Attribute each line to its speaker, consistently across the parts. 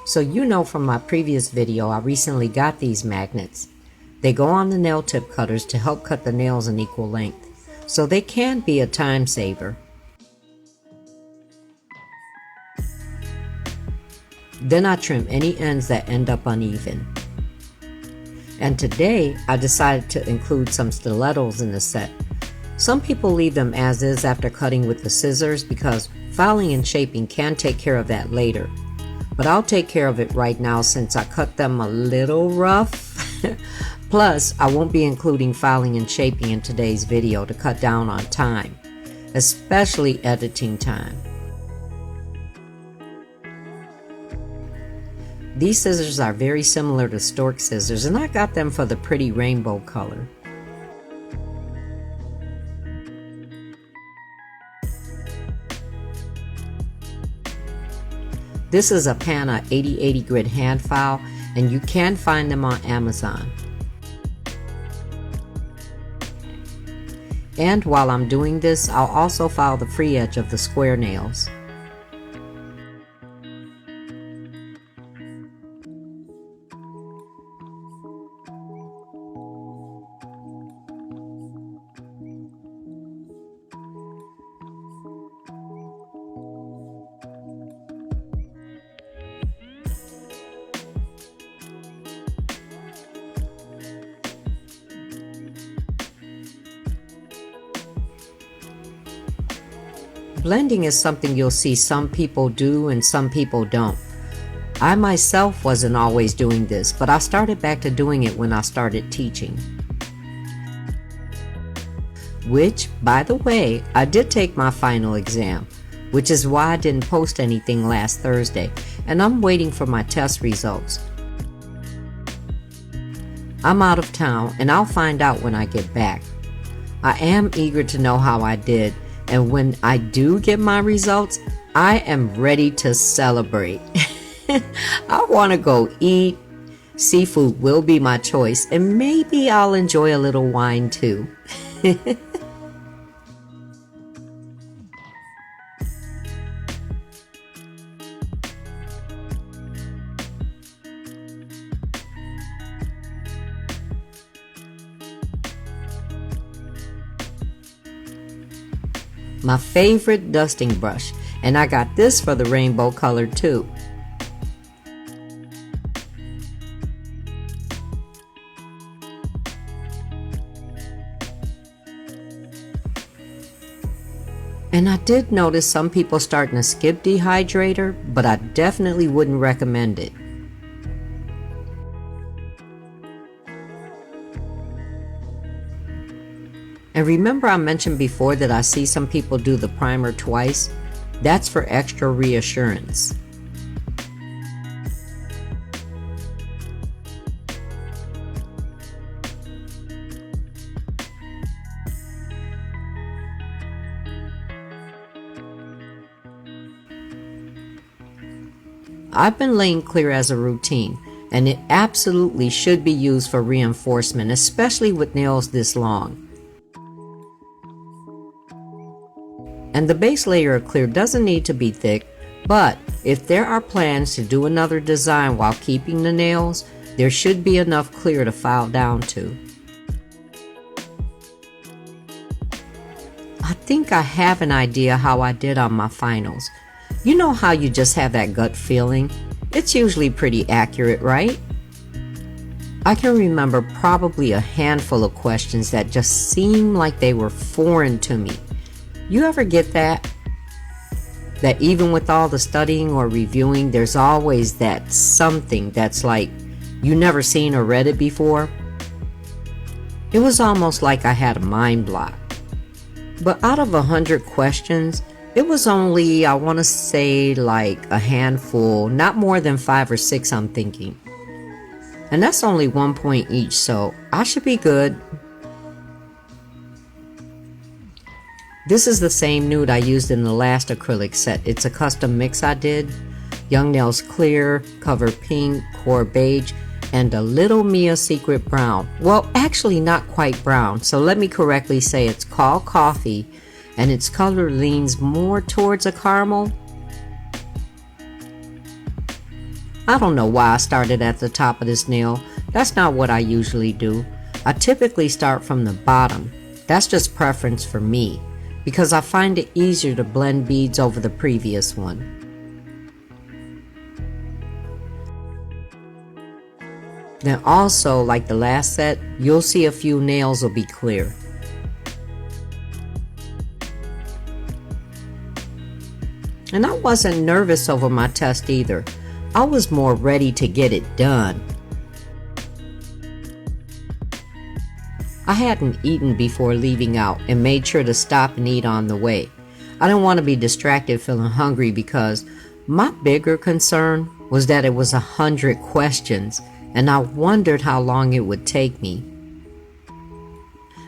Speaker 1: So you know from my previous video, I recently got these magnets. They go on the nail tip cutters to help cut the nails an equal length, so they can be a time saver. Then I trim any ends that end up uneven. And today I decided to include some stilettos in the set. Some people leave them as is after cutting with the scissors because filing and shaping can take care of that later. But I'll take care of it right now since I cut them a little rough. Plus, I won't be including filing and shaping in today's video to cut down on time, especially editing time. These scissors are very similar to stork scissors, and I got them for the pretty rainbow color. This is a Pana 8080 grit hand file, and you can find them on Amazon. And while I'm doing this, I'll also file the free edge of the square nails. Blending is something you'll see some people do and some people don't. I myself wasn't always doing this, but I started back to doing it when I started teaching. Which, by the way, I did take my final exam, which is why I didn't post anything last Thursday, and I'm waiting for my test results. I'm out of town, and I'll find out when I get back. I am eager to know how I did, and when I do get my results, I am ready to celebrate. I want to go eat. Seafood will be my choice, and maybe I'll enjoy a little wine too. My favorite dusting brush, and I got this for the rainbow color too. And I did notice some people starting to skip Dehydrator, but I definitely wouldn't recommend it. And remember I mentioned before that I see some people do the primer twice? That's for extra reassurance. I've been laying clear as a routine, and it absolutely should be used for reinforcement, especially with nails this long. And the base layer of clear doesn't need to be thick, but if there are plans to do another design while keeping the nails, there should be enough clear to file down to. I think I have an idea how I did on my finals. You know how you just have that gut feeling? It's usually pretty accurate, right? I can remember probably a handful of questions that just seemed like they were foreign to me. You ever get that? That even with all the studying or reviewing, there's always that something that's like you never seen or read it before? It was almost like I had a mind block. But out of 100 questions, it was only, I want to say, like a handful, not more than 5 or 6 I'm thinking. And that's only 1 point each, so I should be good. This is the same nude I used in the last acrylic set. It's a custom mix I did. Young Nails Clear, Cover Pink, Core Beige, and a little Mia Secret Brown. Well, actually not quite brown, so let me correctly say it's called Coffee, and its color leans more towards a caramel. I don't know why I started at the top of this nail. That's not what I usually do. I typically start from the bottom. That's just preference for me, because I find it easier to blend beads over the previous one. Then also, like the last set, you'll see a few nails will be clear. And I wasn't nervous over my test either. I was more ready to get it done. I hadn't eaten before leaving out and made sure to stop and eat on the way. I didn't want to be distracted feeling hungry because my bigger concern was that it was 100 questions and I wondered how long it would take me.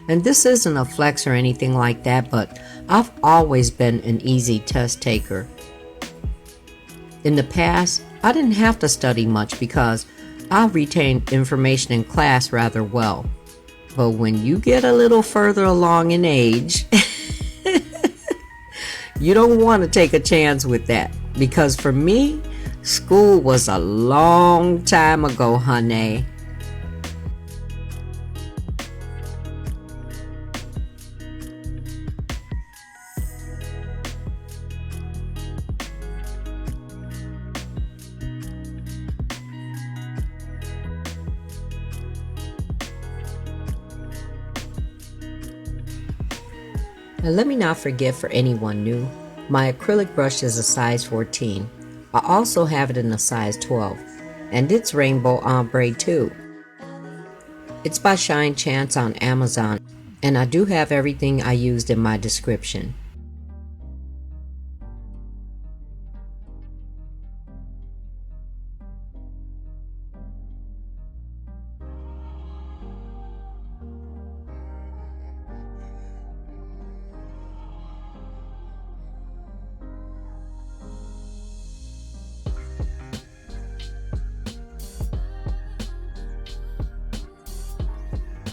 Speaker 1: And this isn't a flex or anything like that, but I've always been an easy test taker. In the past, I didn't have to study much because I retained information in class rather well. But when you get a little further along in age, you don't want to take a chance with that. Because for me, school was a long time ago, honey. And let me not forget, for anyone new, my acrylic brush is a size 14. I also have it in a size 12, and it's rainbow ombre too. It's by Shine Chance on Amazon, and I do have everything I used in my description.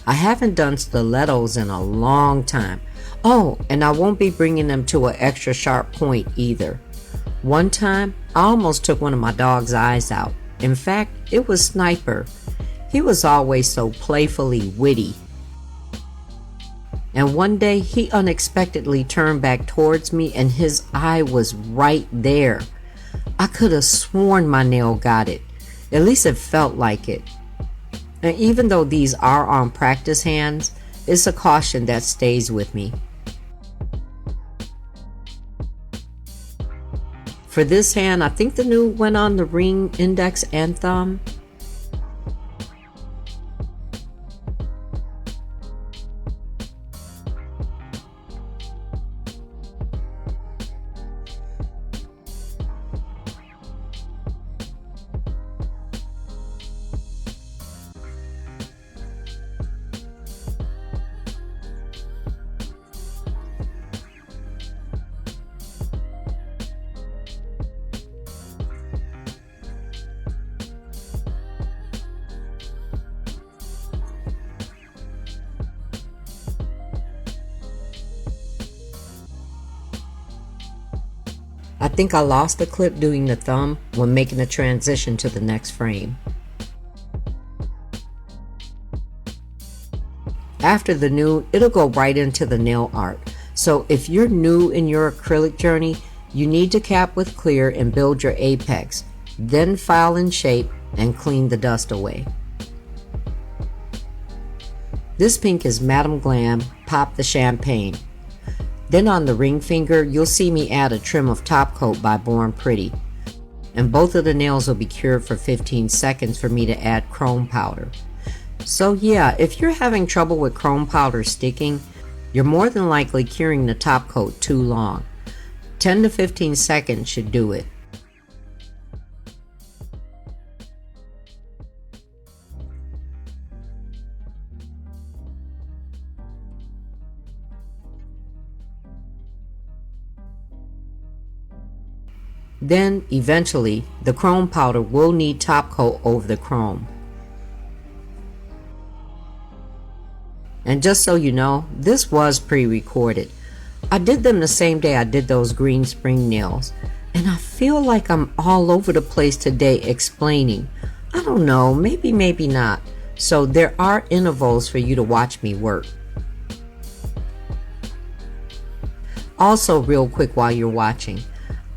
Speaker 1: I haven't done stilettos in a long time. Oh, and I won't be bringing them to an extra sharp point either. One time, I almost took one of my dog's eyes out. In fact, it was Sniper. He was always so playfully witty. And one day, he unexpectedly turned back towards me and his eye was right there. I could have sworn my nail got it. At least it felt like it. And even though these are on practice hands, it's a caution that stays with me. For this hand, I think the Nude went on the ring, index, and thumb. I think I lost the clip doing the thumb when making the transition to the next frame. After the Nude, it'll go right into the nail art. So if you're new in your acrylic journey, you need to cap with clear and build your apex, then file in shape and clean the dust away. This pink is Madame Glam Pop the Champagne. Then on the ring finger, you'll see me add a trim of top coat by Born Pretty. And both of the nails will be cured for 15 seconds for me to add chrome powder. So yeah, if you're having trouble with chrome powder sticking, you're more than likely curing the top coat too long. 10 to 15 seconds should do it. Then, eventually, the chrome powder will need top coat over the chrome. And just so you know, this was pre-recorded. I did them the same day I did those green spring nails. And I feel like I'm all over the place today explaining. I don't know, maybe not. So there are intervals for you to watch me work. Also, real quick while you're watching,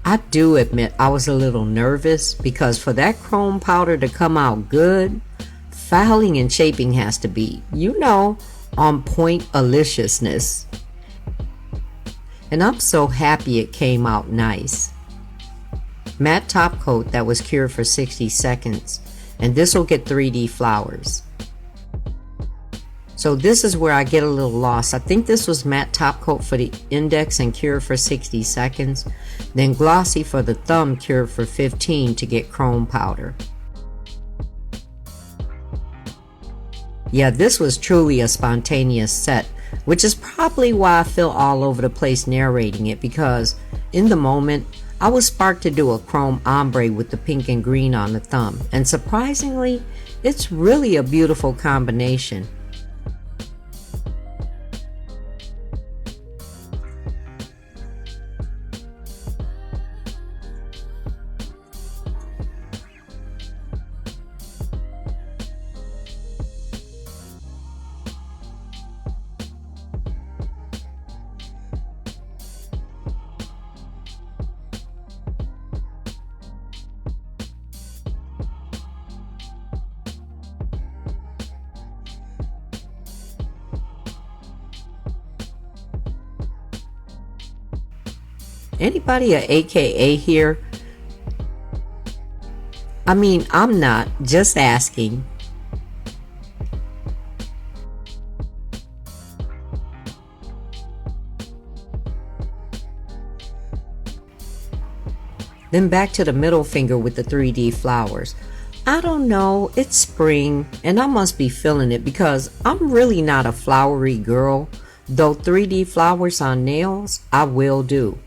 Speaker 1: I do admit I was a little nervous because for that chrome powder to come out good, filing and shaping has to be, on point aliciousness. And I'm so happy it came out nice. Matte top coat that was cured for 60 seconds, and this will get 3D flowers. So this is where I get a little lost. I think this was matte top coat for the index and cured for 60 seconds, then glossy for the thumb cured for 15 to get chrome powder. Yeah, this was truly a spontaneous set, which is probably why I feel all over the place narrating it, because in the moment, I was sparked to do a chrome ombre with the pink and green on the thumb, and surprisingly, it's really a beautiful combination. Anybody a AKA here? I mean, I'm not, just asking. Then back to the middle finger with the 3D flowers. I don't know, it's spring and I must be feeling it because I'm really not a flowery girl, though 3D flowers on nails, I will do.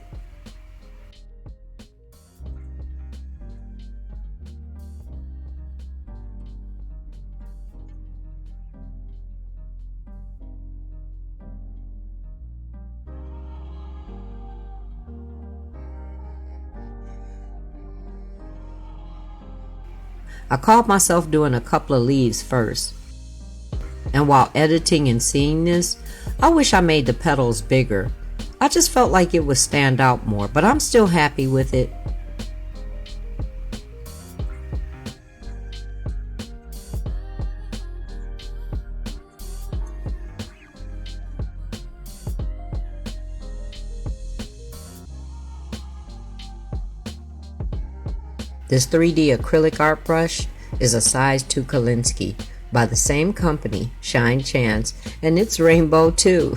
Speaker 1: I caught myself doing a couple of leaves first. And while editing and seeing this, I wish I made the petals bigger. I just felt like it would stand out more, but I'm still happy with it. This 3D acrylic art brush is a size 2 Kolinsky by the same company, Shine Chance, and it's rainbow too.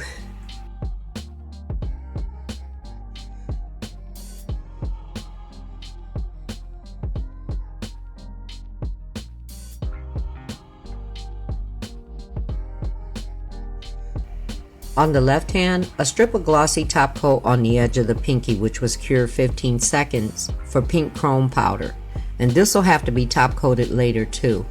Speaker 1: On the left hand, a strip of glossy top coat on the edge of the pinky, which was cured 15 seconds for pink chrome powder. And this will have to be top coated later too.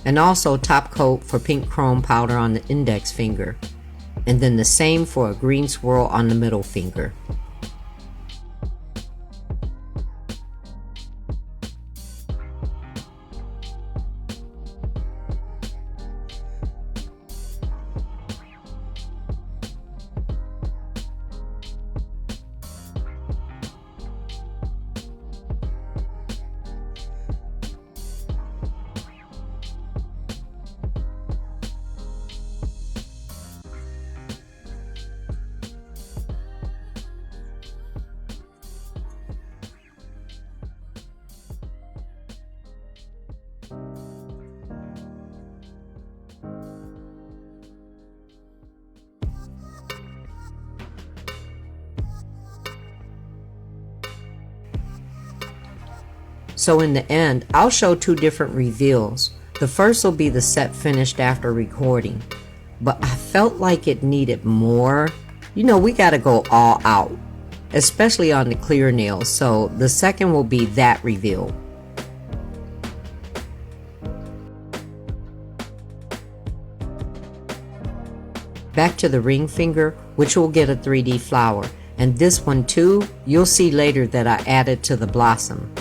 Speaker 1: And also top coat for pink chrome powder on the index finger, and then the same for a green swirl on the middle finger. So in the end, I'll show two different reveals. The first will be the set finished after recording, but I felt like it needed more. You know, we gotta go all out, especially on the clear nails, so the second will be that reveal. Back to the ring finger, which will get a 3D flower, and this one too, you'll see later that I added to the blossom.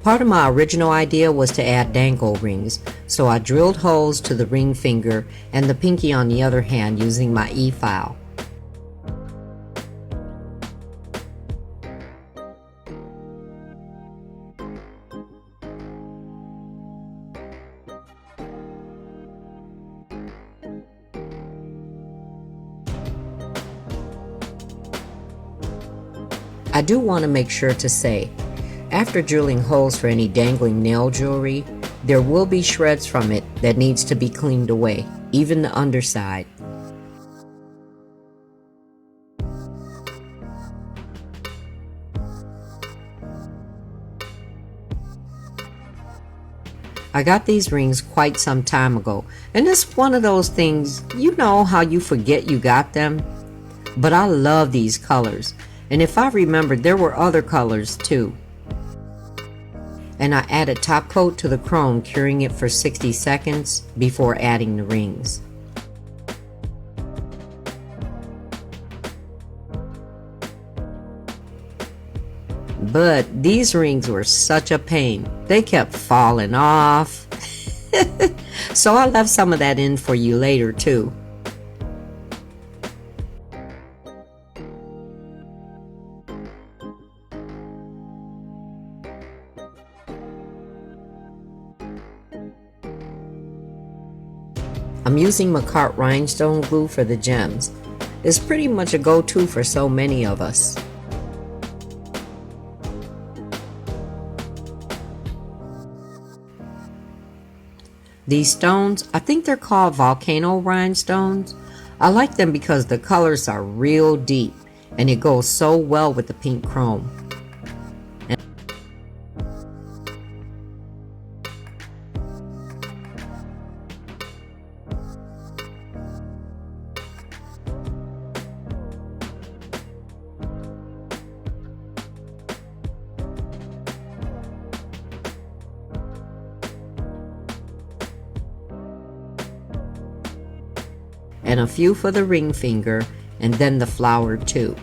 Speaker 1: Part of my original idea was to add dangle rings, so I drilled holes to the ring finger and the pinky on the other hand using my E-file. I do want to make sure to say, after drilling holes for any dangling nail jewelry, there will be shreds from it that needs to be cleaned away, even the underside. I got these rings quite some time ago, and it's one of those things, you know how you forget you got them? But I love these colors, and if I remember, there were other colors too. And I added top coat to the chrome, curing it for 60 seconds before adding the rings. But these rings were such a pain. They kept falling off. So I left some of that in for you later too. I'm using Makartt rhinestone glue for the gems. It's pretty much a go-to for so many of us. These stones, I think they're called volcano rhinestones. I like them because the colors are real deep and it goes so well with the pink chrome. And a few for the ring finger, and then the flower too.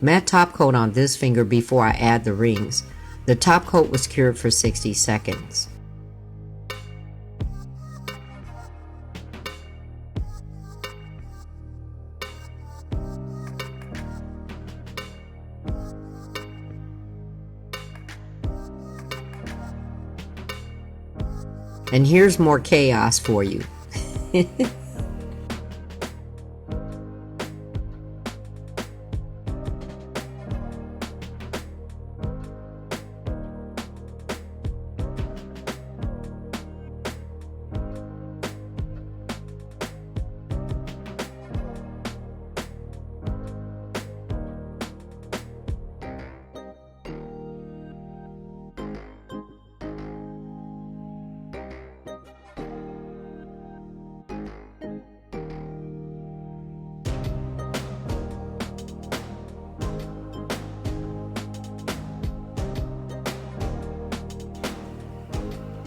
Speaker 1: Matte top coat on this finger before I add the rings. The top coat was cured for 60 seconds. And here's more chaos for you.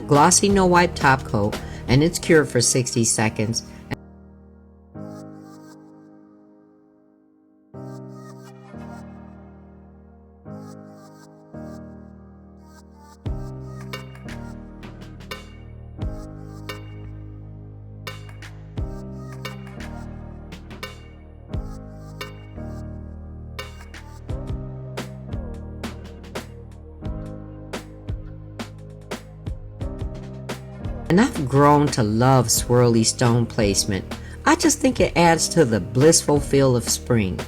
Speaker 1: Glossy no wipe top coat, and it's cured for 60 seconds. And I've grown to love swirly stone placement. I just think it adds to the blissful feel of spring.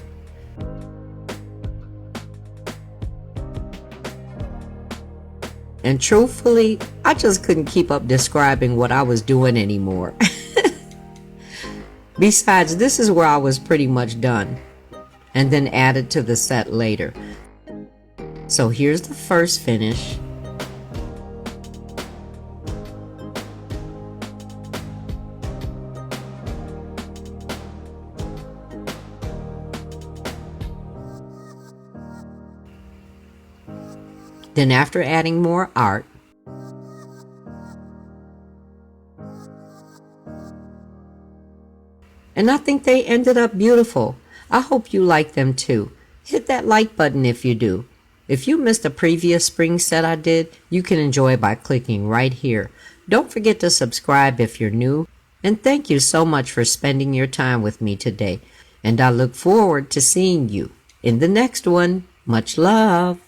Speaker 1: And truthfully, I just couldn't keep up describing what I was doing anymore. Besides, this is where I was pretty much done, and then added to the set later. So here's the first finish. Then after adding more art, and I think they ended up beautiful. I hope you like them too. Hit that like button if you do. If you missed a previous spring set I did, you can enjoy by clicking right here. Don't forget to subscribe if you're new, and thank you so much for spending your time with me today. And I look forward to seeing you in the next one. Much love.